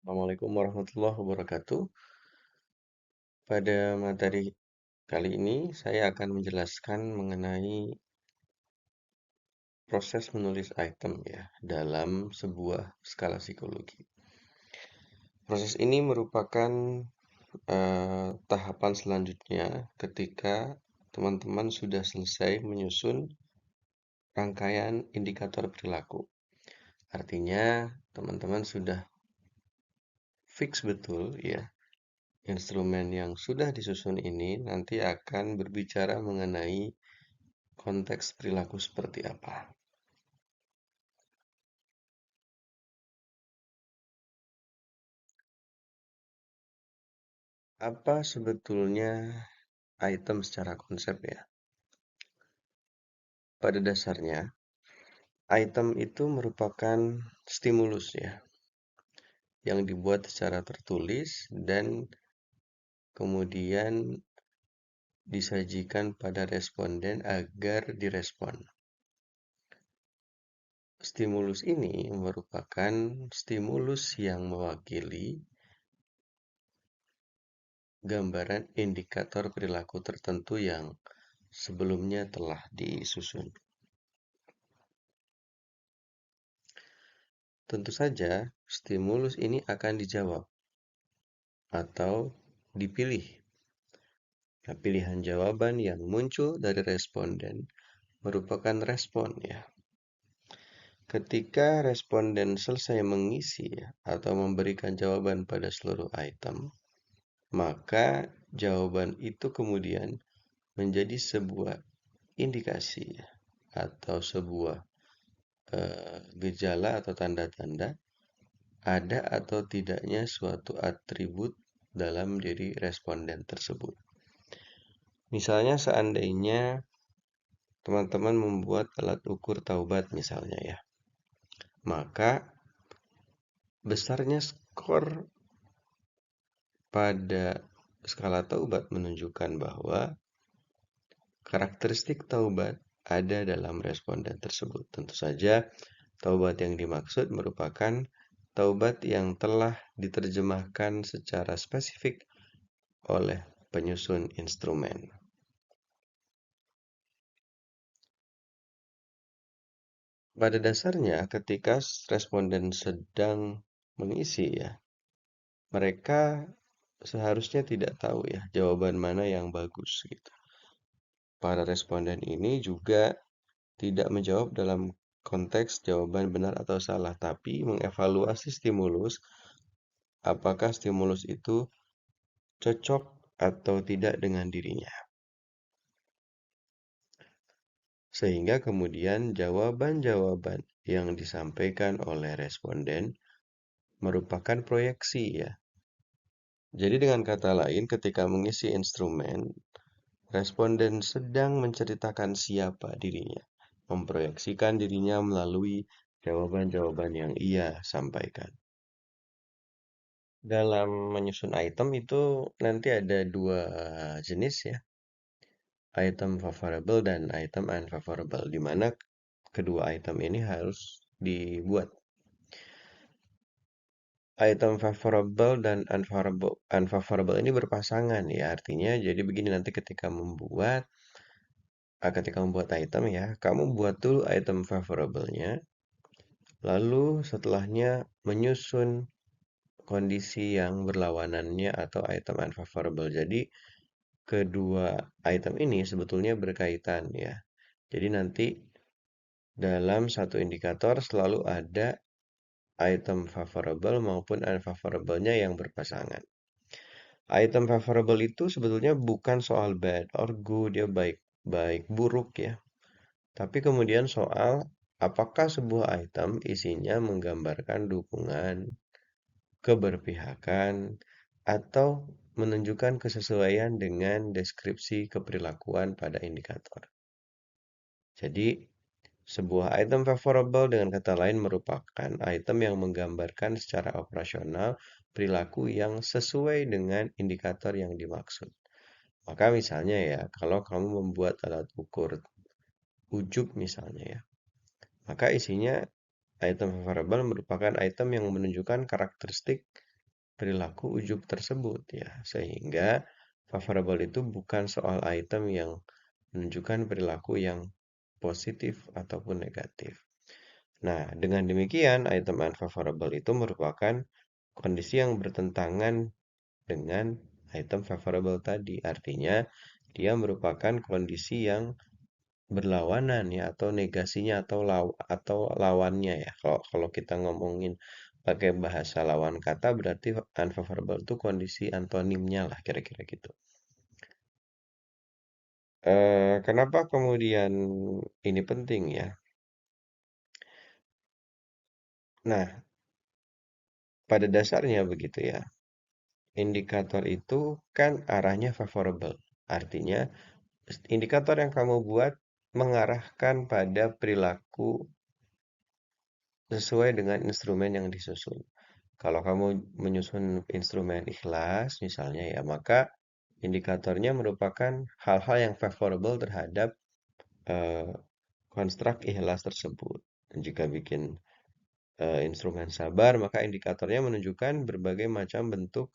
Assalamualaikum warahmatullahi wabarakatuh. Pada materi kali ini, saya akan menjelaskan mengenai proses menulis item ya dalam sebuah skala psikologi. Proses ini merupakan tahapan selanjutnya ketika teman-teman sudah selesai menyusun rangkaian indikator perilaku. Artinya, teman-teman sudah fix betul ya instrumen yang sudah disusun ini nanti akan berbicara mengenai konteks perilaku seperti apa. Apa sebetulnya item secara konsep ya? Pada dasarnya, item itu merupakan stimulus ya, yang dibuat secara tertulis dan kemudian disajikan pada responden agar direspon. Stimulus ini merupakan stimulus yang mewakili gambaran indikator perilaku tertentu yang sebelumnya telah disusun. Tentu saja, stimulus ini akan dijawab atau dipilih. Nah, pilihan jawaban yang muncul dari responden merupakan respon ya. Ketika responden selesai mengisi atau memberikan jawaban pada seluruh item, maka jawaban itu kemudian menjadi sebuah indikasi atau sebuah gejala atau tanda-tanda ada atau tidaknya suatu atribut dalam diri responden tersebut. Misalnya seandainya teman-teman membuat alat ukur taubat misalnya ya, maka besarnya skor pada skala taubat menunjukkan bahwa karakteristik taubat ada dalam responden tersebut. Tentu saja taubat yang dimaksud merupakan taubat yang telah diterjemahkan secara spesifik oleh penyusun instrumen. Pada dasarnya, ketika responden sedang mengisi ya, mereka seharusnya tidak tahu ya jawaban mana yang bagus gitu. Para responden ini juga tidak menjawab dalam konteks jawaban benar atau salah, tapi mengevaluasi stimulus, apakah stimulus itu cocok atau tidak dengan dirinya. Sehingga kemudian jawaban-jawaban yang disampaikan oleh responden merupakan proyeksi ya. Jadi dengan kata lain, ketika mengisi instrumen, responden sedang menceritakan siapa dirinya, memproyeksikan dirinya melalui jawaban-jawaban yang ia sampaikan. Dalam menyusun item itu nanti ada dua jenis ya, item favorable dan item unfavorable, di mana kedua item ini harus dibuat. Item favorable dan unfavorable ini berpasangan ya, artinya jadi begini nanti ketika membuat item ya, kamu buat dulu item favorable-nya, lalu setelahnya menyusun kondisi yang berlawanannya atau item unfavorable. Jadi kedua item ini sebetulnya berkaitan ya. Jadi nanti dalam satu indikator selalu ada item favorable maupun unfavorable-nya yang berpasangan. Item favorable itu sebetulnya bukan soal bad or good, dia baik buruk ya. Tapi kemudian soal apakah sebuah item isinya menggambarkan dukungan, keberpihakan, atau menunjukkan kesesuaian dengan deskripsi keperilakuan pada indikator. Jadi, sebuah item favorable dengan kata lain merupakan item yang menggambarkan secara operasional perilaku yang sesuai dengan indikator yang dimaksud. Maka misalnya ya, kalau kamu membuat alat ukur ujub misalnya ya, maka isinya item favorable merupakan item yang menunjukkan karakteristik perilaku ujub tersebut ya. Sehingga favorable itu bukan soal item yang menunjukkan perilaku yang positif ataupun negatif. Nah, dengan demikian item unfavorable itu merupakan kondisi yang bertentangan dengan item favorable tadi. Artinya, dia merupakan kondisi yang berlawanan ya atau negasinya atau lawannya ya. Kalau kita ngomongin pakai bahasa lawan kata berarti unfavorable itu kondisi antonimnya lah kira-kira gitu. Kenapa kemudian ini penting ya? Nah, pada dasarnya begitu ya. Indikator itu kan arahnya favorable. Artinya indikator yang kamu buat mengarahkan pada perilaku sesuai dengan instrumen yang disusun. Kalau kamu menyusun instrumen ikhlas misalnya ya, maka indikatornya merupakan hal-hal yang favorable terhadap eh, konstruk ikhlas tersebut. Dan jika bikin instrumen sabar, maka indikatornya menunjukkan berbagai macam bentuk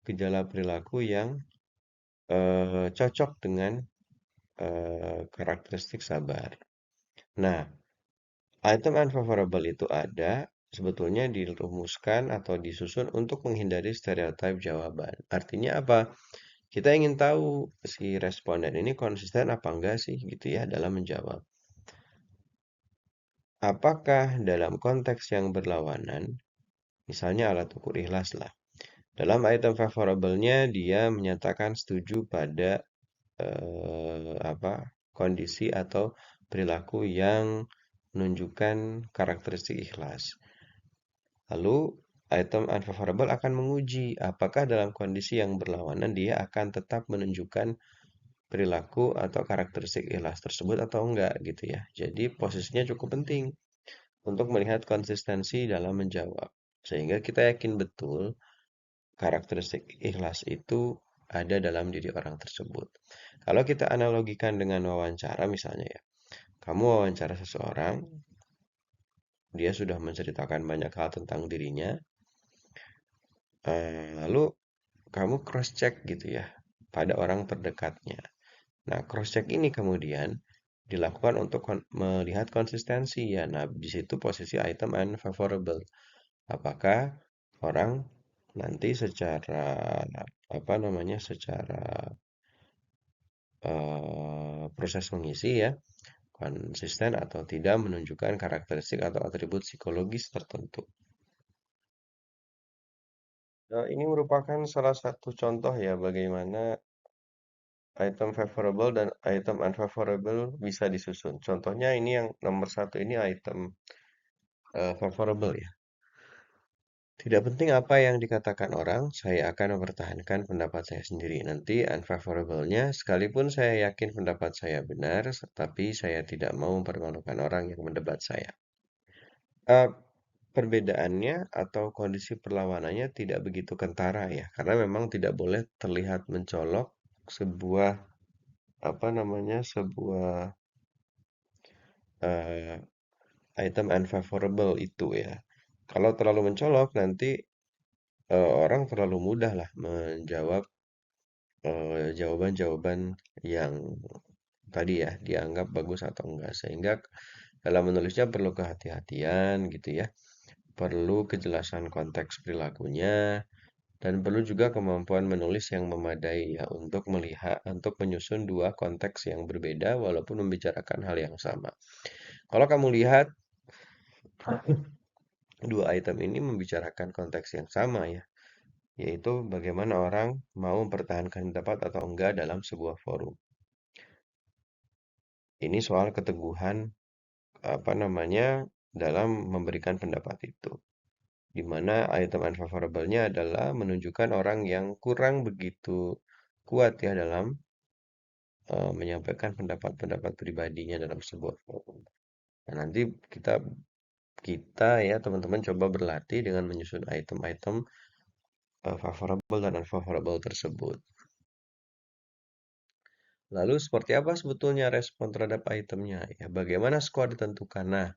gejala perilaku yang cocok dengan karakteristik sabar. Nah, item unfavorable itu ada sebetulnya dirumuskan atau disusun untuk menghindari stereotip jawaban. Artinya apa? Kita ingin tahu si responden ini konsisten apa enggak sih gitu ya dalam menjawab. Apakah dalam konteks yang berlawanan, misalnya alat ukur ikhlas lah. Dalam item favorable-nya dia menyatakan setuju pada kondisi atau perilaku yang menunjukkan karakteristik ikhlas. Lalu item unfavorable akan menguji apakah dalam kondisi yang berlawanan dia akan tetap menunjukkan perilaku atau karakteristik ikhlas tersebut atau enggak gitu ya. Jadi posisinya cukup penting untuk melihat konsistensi dalam menjawab. Sehingga kita yakin betul karakteristik ikhlas itu ada dalam diri orang tersebut. Kalau kita analogikan dengan wawancara misalnya ya, kamu wawancara seseorang, dia sudah menceritakan banyak hal tentang dirinya, lalu kamu cross check gitu ya pada orang terdekatnya. Nah, cross check ini kemudian dilakukan untuk melihat konsistensi ya. Nah, di situ posisi item unfavorable. Apakah orang nanti secara secara proses mengisi ya konsisten atau tidak menunjukkan karakteristik atau atribut psikologis tertentu. Nah, ini merupakan salah satu contoh ya bagaimana item favorable dan item unfavorable bisa disusun. Contohnya ini yang nomor satu ini item favorable ya. Tidak penting apa yang dikatakan orang, saya akan mempertahankan pendapat saya sendiri. Nanti unfavorable-nya, sekalipun saya yakin pendapat saya benar, tapi saya tidak mau mempermalukan orang yang mendebat saya. Eh, Perbedaannya atau kondisi perlawanannya tidak begitu kentara ya, karena memang tidak boleh terlihat mencolok sebuah sebuah eh, item unfavorable itu ya. Kalau terlalu mencolok nanti orang terlalu mudah lah menjawab jawaban-jawaban yang tadi ya dianggap bagus atau enggak. Sehingga dalam menulisnya perlu kehati-hatian gitu ya. Perlu kejelasan konteks perilakunya dan perlu juga kemampuan menulis yang memadai ya untuk menyusun dua konteks yang berbeda walaupun membicarakan hal yang sama. Kalau kamu lihat dua item ini membicarakan konteks yang sama ya, yaitu bagaimana orang mau mempertahankan pendapat atau enggak dalam sebuah forum. Ini soal keteguhan dalam memberikan pendapat itu. Di mana item unfavorable-nya adalah menunjukkan orang yang kurang begitu kuat ya dalam menyampaikan pendapat-pendapat pribadinya dalam sebuah forum. Nah, nanti kita kita ya teman-teman coba berlatih dengan menyusun item-item favorable dan unfavorable tersebut. Lalu seperti apa sebetulnya respon terhadap itemnya? Ya, bagaimana skor ditentukan? Nah,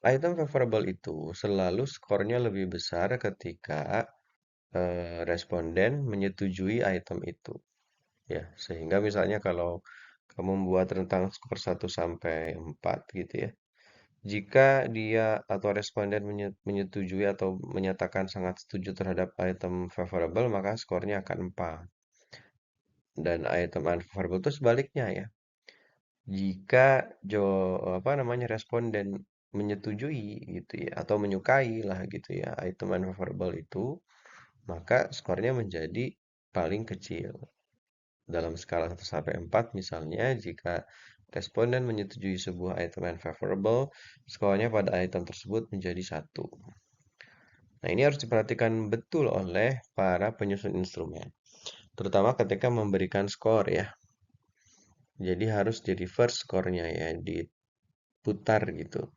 item favorable itu selalu skornya lebih besar ketika responden menyetujui item itu. Ya, sehingga misalnya kalau kamu membuat rentang skor 1 sampai 4 gitu ya. Jika dia atau responden menyetujui atau menyatakan sangat setuju terhadap item favorable, maka skornya akan 4. Dan item unfavorable itu sebaliknya ya. Jika apa namanya responden menyetujui gitu ya atau menyukai lah gitu ya item unfavorable itu, maka skornya menjadi paling kecil. Dalam skala 1 sampai 4 misalnya, jika responden menyetujui sebuah item unfavorable, skornya pada item tersebut menjadi 1. Nah, ini harus diperhatikan betul oleh para penyusun instrumen, terutama ketika memberikan skor ya. Jadi harus di reverse skornya ya, diputar gitu.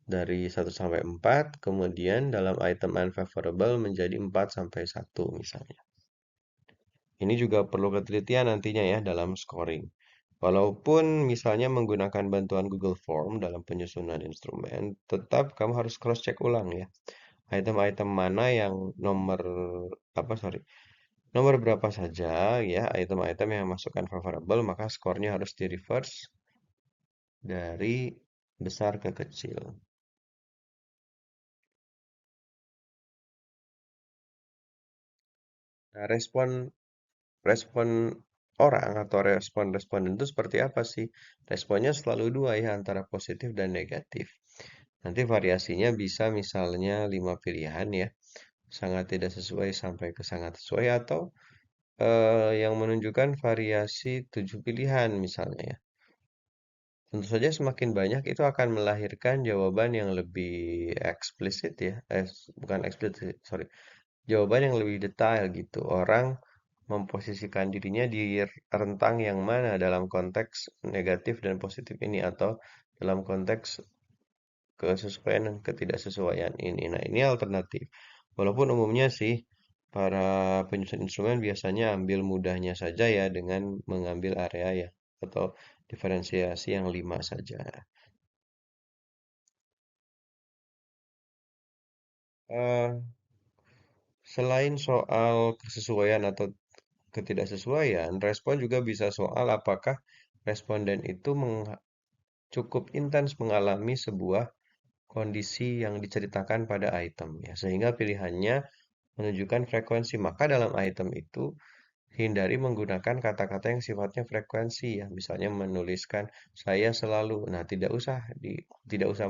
Dari 1 sampai 4, kemudian dalam item unfavorable menjadi 4 sampai 1 misalnya. Ini juga perlu ketelitian nantinya ya dalam scoring. Walaupun misalnya menggunakan bantuan Google Form dalam penyusunan instrumen, tetap kamu harus cross-check ulang ya. Item-item mana yang nomor apa sorry, nomor berapa saja ya item-item yang masukkan favorable, maka skornya harus di reverse dari besar ke kecil. Nah, respon orang atau respon responden itu seperti apa sih? Responnya selalu dua ya, antara positif dan negatif. Nanti variasinya bisa misalnya 5 pilihan ya, sangat tidak sesuai sampai ke sangat sesuai atau yang menunjukkan variasi 7 pilihan misalnya ya. Tentu saja semakin banyak itu akan melahirkan jawaban yang lebih eksplisit ya, bukan eksplisit, sorry, jawaban yang lebih detail gitu. Orang memposisikan dirinya di rentang yang mana dalam konteks negatif dan positif ini atau dalam konteks kesesuaian dan ketidaksesuaian ini. Nah, ini alternatif. Walaupun umumnya sih para penyusun instrumen biasanya ambil mudahnya saja ya dengan mengambil area ya atau diferensiasi yang 5 saja. Eh, Selain soal kesesuaian atau ketidaksesuaian, respon juga bisa soal apakah responden itu cukup intens mengalami sebuah kondisi yang diceritakan pada item ya, sehingga pilihannya menunjukkan frekuensi. Maka dalam item itu hindari menggunakan kata-kata yang sifatnya frekuensi ya, misalnya menuliskan saya selalu. Nah, tidak usah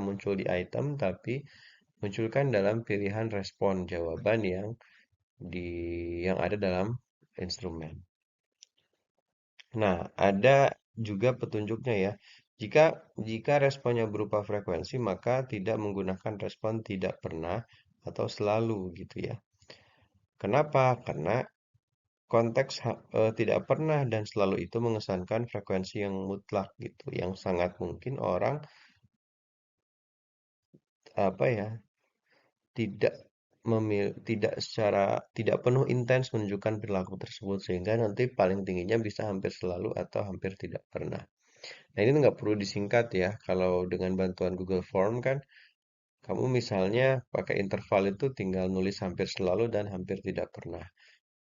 muncul di item tapi munculkan dalam pilihan respon jawaban di yang ada dalam instrumen. Nah, ada juga petunjuknya ya. Jika jika responnya berupa frekuensi, maka tidak menggunakan respon tidak pernah atau selalu gitu ya. Kenapa? Karena konteks tidak pernah dan selalu itu mengesankan frekuensi yang mutlak gitu, yang sangat mungkin orang apa ya, tidak tidak penuh intens menunjukkan perilaku tersebut sehingga nanti paling tingginya bisa hampir selalu atau hampir tidak pernah. Nah, ini nggak perlu disingkat ya. Kalau dengan bantuan Google Form kan, kamu misalnya pakai interval itu tinggal nulis hampir selalu dan hampir tidak pernah.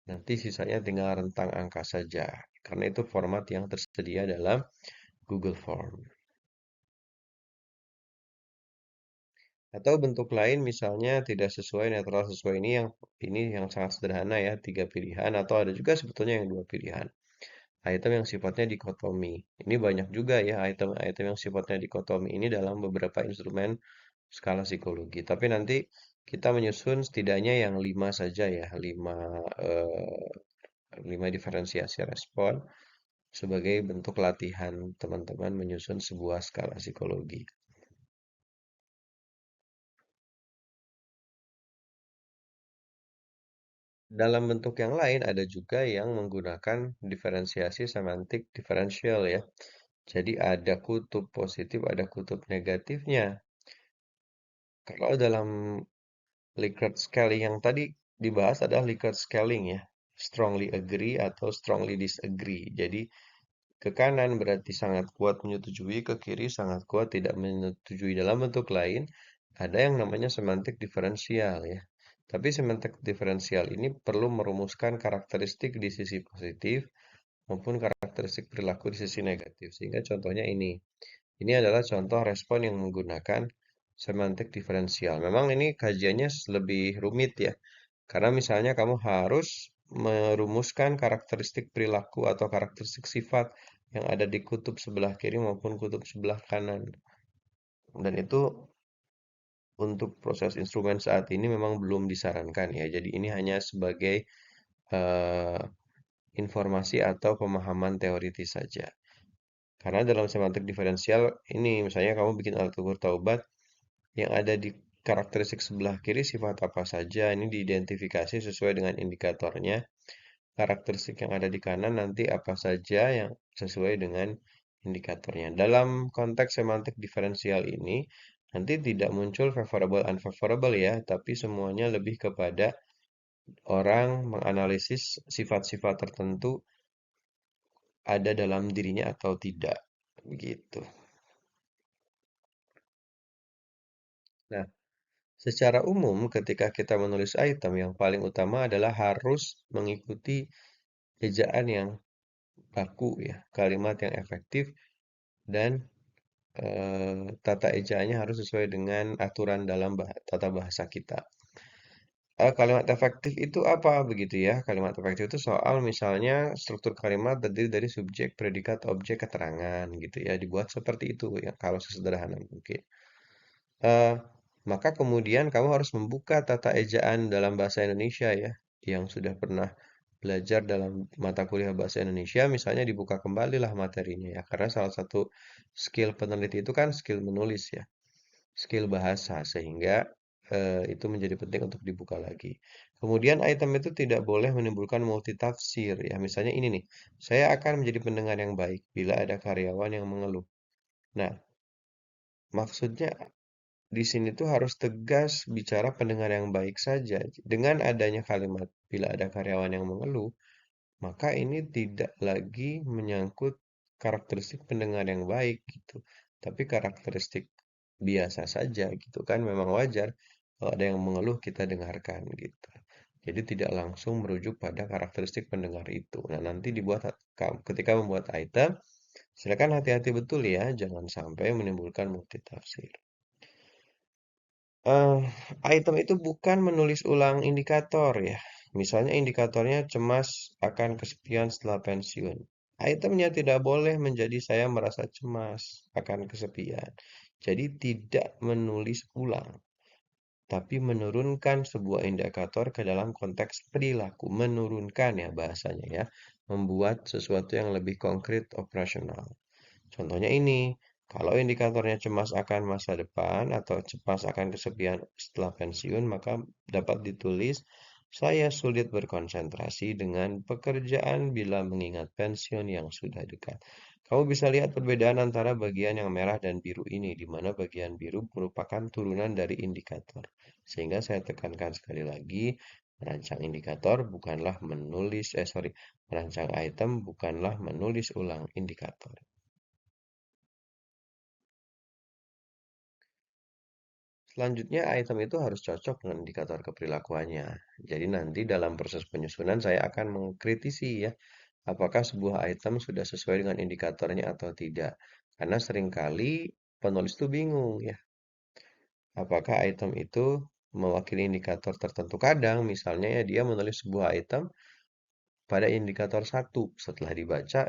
Nanti sisanya tinggal rentang angka saja. Karena itu format yang tersedia dalam Google Form. Atau bentuk lain misalnya tidak sesuai netral sesuai ini yang sangat sederhana ya, 3 pilihan atau ada juga sebetulnya yang 2 pilihan. Item yang sifatnya dikotomi. Ini banyak juga ya item-item yang sifatnya dikotomi ini dalam beberapa instrumen skala psikologi. Tapi nanti kita menyusun setidaknya yang 5 saja ya, 5 diferensiasi respon sebagai bentuk latihan teman-teman menyusun sebuah skala psikologi. Dalam bentuk yang lain ada juga yang menggunakan diferensiasi semantik diferensial ya. Jadi ada kutub positif, ada kutub negatifnya. Kalau dalam Likert scaling yang tadi dibahas adalah Likert scaling ya. Strongly agree atau strongly disagree. Jadi ke kanan berarti sangat kuat menyetujui, ke kiri sangat kuat tidak menyetujui. Dalam bentuk lain ada yang namanya semantik diferensial ya. Tapi semantik diferensial ini perlu merumuskan karakteristik di sisi positif maupun karakteristik perilaku di sisi negatif. Sehingga contohnya ini. Ini adalah contoh respon yang menggunakan semantik diferensial. Memang ini kajiannya lebih rumit ya. Karena misalnya kamu harus merumuskan karakteristik perilaku atau karakteristik sifat yang ada di kutub sebelah kiri maupun kutub sebelah kanan. Dan itu untuk proses instrumen saat ini memang belum disarankan ya. Jadi ini hanya sebagai eh, informasi atau pemahaman teoritis saja. Karena dalam semantik diferensial ini misalnya kamu bikin alat ukur taubat yang ada di karakteristik sebelah kiri sifat apa saja ini diidentifikasi sesuai dengan indikatornya. Karakteristik yang ada di kanan nanti apa saja yang sesuai dengan indikatornya. Dalam konteks semantik diferensial ini nanti tidak muncul favorable unfavorable ya, tapi semuanya lebih kepada orang menganalisis sifat-sifat tertentu ada dalam dirinya atau tidak. Begitu. Nah, secara umum ketika kita menulis item yang paling utama adalah harus mengikuti ejaan yang baku ya, kalimat yang efektif dan tata ejaannya harus sesuai dengan aturan dalam tata bahasa kita. Kalimat efektif itu apa begitu ya? Kalimat efektif itu soal misalnya struktur kalimat terdiri dari subjek, predikat, objek, keterangan gitu ya. Dibuat seperti itu ya kalau sesederhana mungkin. Eh, Maka kemudian kamu harus membuka tata ejaan dalam bahasa Indonesia ya, yang sudah pernah belajar dalam mata kuliah bahasa Indonesia, misalnya dibuka kembalilah materinya ya, karena salah satu skill peneliti itu kan skill menulis ya, skill bahasa, sehingga itu menjadi penting untuk dibuka lagi. Kemudian item itu tidak boleh menimbulkan multitafsir ya, misalnya ini nih, saya akan menjadi pendengar yang baik bila ada karyawan yang mengeluh. Nah, maksudnya di sini tuh harus tegas bicara pendengar yang baik saja. Dengan adanya kalimat bila ada karyawan yang mengeluh, maka ini tidak lagi menyangkut karakteristik pendengar yang baik gitu. Tapi karakteristik biasa saja gitu kan memang wajar kalau ada yang mengeluh kita dengarkan gitu. Jadi tidak langsung merujuk pada karakteristik pendengar itu. Nah, nanti ketika membuat item, silakan hati-hati betul ya, jangan sampai menimbulkan multitafsir. Eh, Item itu bukan menulis ulang indikator ya. Misalnya indikatornya cemas akan kesepian setelah pensiun. Itemnya tidak boleh menjadi saya merasa cemas akan kesepian. Jadi tidak menulis ulang, tapi menurunkan sebuah indikator ke dalam konteks perilaku. Menurunkan ya bahasanya ya. Membuat sesuatu yang lebih konkret operasional. Contohnya ini, kalau indikatornya cemas akan masa depan atau cemas akan kesepian setelah pensiun, maka dapat ditulis, saya sulit berkonsentrasi dengan pekerjaan bila mengingat pensiun yang sudah dekat. Kamu bisa lihat perbedaan antara bagian yang merah dan biru ini, di mana bagian biru merupakan turunan dari indikator. Sehingga saya tekankan sekali lagi, merancang indikator bukanlah merancang item bukanlah menulis ulang indikator. Selanjutnya, item itu harus cocok dengan indikator keperilakuannya. Jadi nanti dalam proses penyusunan saya akan mengkritisi ya, apakah sebuah item sudah sesuai dengan indikatornya atau tidak. Karena seringkali penulis itu bingung ya, apakah item itu mewakili indikator tertentu. Kadang misalnya ya dia menulis sebuah item pada indikator satu. Setelah dibaca,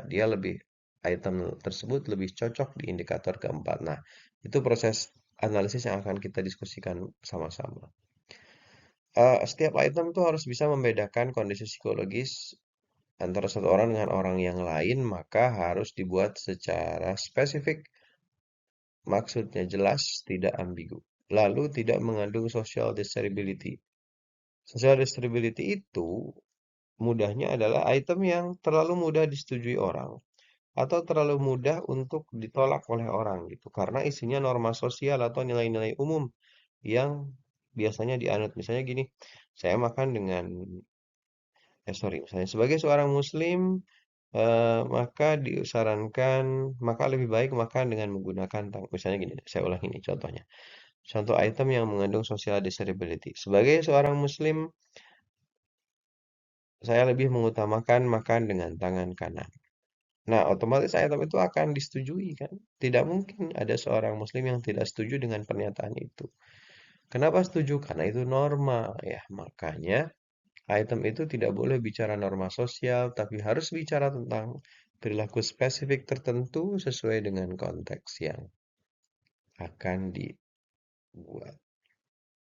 item tersebut lebih cocok di indikator keempat. Nah, itu proses analisis yang akan kita diskusikan sama-sama. Setiap item tuh harus bisa membedakan kondisi psikologis antara satu orang dengan orang yang lain, maka harus dibuat secara spesifik, maksudnya jelas, tidak ambigu. Lalu tidak mengandung social desirability. Social desirability itu mudahnya adalah item yang terlalu mudah disetujui orang atau terlalu mudah untuk ditolak oleh orang gitu karena isinya norma sosial atau nilai-nilai umum yang biasanya dianut. Misalnya gini, saya makan dengan misalnya sebagai seorang muslim, maka lebih baik makan dengan menggunakan misalnya gini, saya ulang ini contohnya. Contoh item yang mengandung social disability. Sebagai seorang muslim, saya lebih mengutamakan makan dengan tangan kanan. Nah, otomatis item itu akan disetujui kan? Tidak mungkin ada seorang muslim yang tidak setuju dengan pernyataan itu. Kenapa setuju? Karena itu norma ya. Makanya item itu tidak boleh bicara norma sosial, tapi harus bicara tentang perilaku spesifik tertentu sesuai dengan konteks yang akan dibuat.